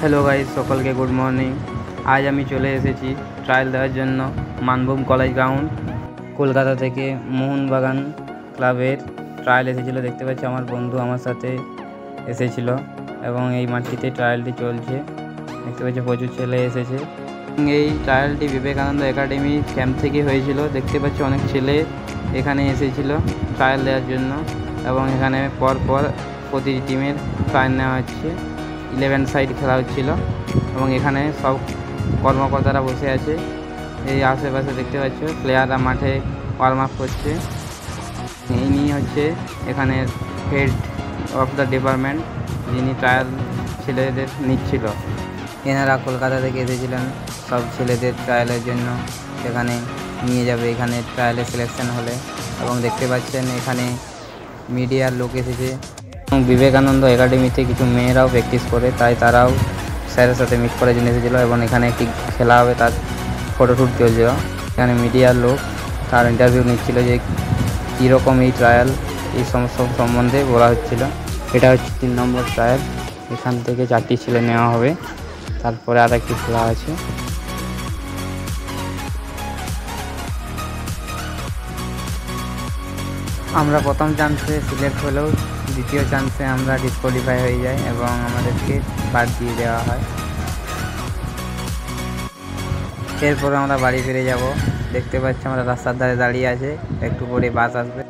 Hello guys, সকলকে good morning. আজ আমি চলে এসেছি ট্রায়াল দেওয়ার জন্য মানভূম কলেজ গ্রাউন্ড। কলকাতা থেকে মোহনবাগান ক্লাবের ট্রায়াল এসেছিলো। দেখতে পাচ্ছি আমার বন্ধু আমার সাথে এসেছিল এবং এই মাঠটিতে ট্রায়ালটি চলছে। দেখতে পাচ্ছি প্রচুর ছেলে এসেছে। এই ট্রায়ালটি বিবেকানন্দ একাডেমি ক্যাম্প থেকে হয়েছিল। দেখতে পাচ্ছি অনেক ছেলে এখানে এসেছিল ট্রায়াল দেওয়ার জন্য এবং এখানে পরপর প্রতিটি টিমের ট্রায়াল নেওয়া হচ্ছে। 11 সাইড খেলা হচ্ছিল এবং এখানে সব কর্মকর্তারা বসে আছে। এই আশেপাশে দেখতে পাচ্ছ প্লেয়াররা মাঠে ওয়ার্ম আপ করছে। এই নিয়ে হচ্ছে এখানে হেড অফ দ্য ডিপার্টমেন্ট, যিনি ট্রায়াল ছেলেদের নিচ্ছিল। এনারা কলকাতা থেকে এসেছিলেন সব ছেলেদের ট্রায়ালের জন্য, সেখানে নিয়ে যাবে এখানে ট্রায়ালে সিলেকশন হলে। এবং দেখতে পাচ্ছেন এখানে মিডিয়ার লোক এসেছে। বিবেকানন্দ একাডেমিতে কিছু মেয়েরাও প্র্যাকটিস করে, তাই তারাও স্যারের সাথে মিট করার জন্য এসেছিলো এবং এখানে একটি খেলা হবে তার ফটোশ্যুট চলছিল। এখানে মিডিয়ার লোক তার ইন্টারভিউ নিচ্ছিল যে কীরকম এই ট্রায়াল, এই সমস্ত সম্বন্ধে বলা হচ্ছিল। এটা হচ্ছে 3 নম্বর ট্রায়াল। এখান থেকে 4টি ছেলে নেওয়া হবে, তারপরে আর একটি খেলা আছে। আমরা প্রথম চান্সে সিলেক্ট হলেও দ্বিতীয় চান্সে আমরা ডিসকোয়ালিফাই হয়ে যাই এবং আমাদেরকে বাদ দিয়ে দেওয়া হয়। এরপরে আমরা বাড়ি ফিরে যাব। দেখতে পাচ্ছি আমরা রাস্তার ধারে দাঁড়িয়ে আছে, একটু পরে বাস আসবে।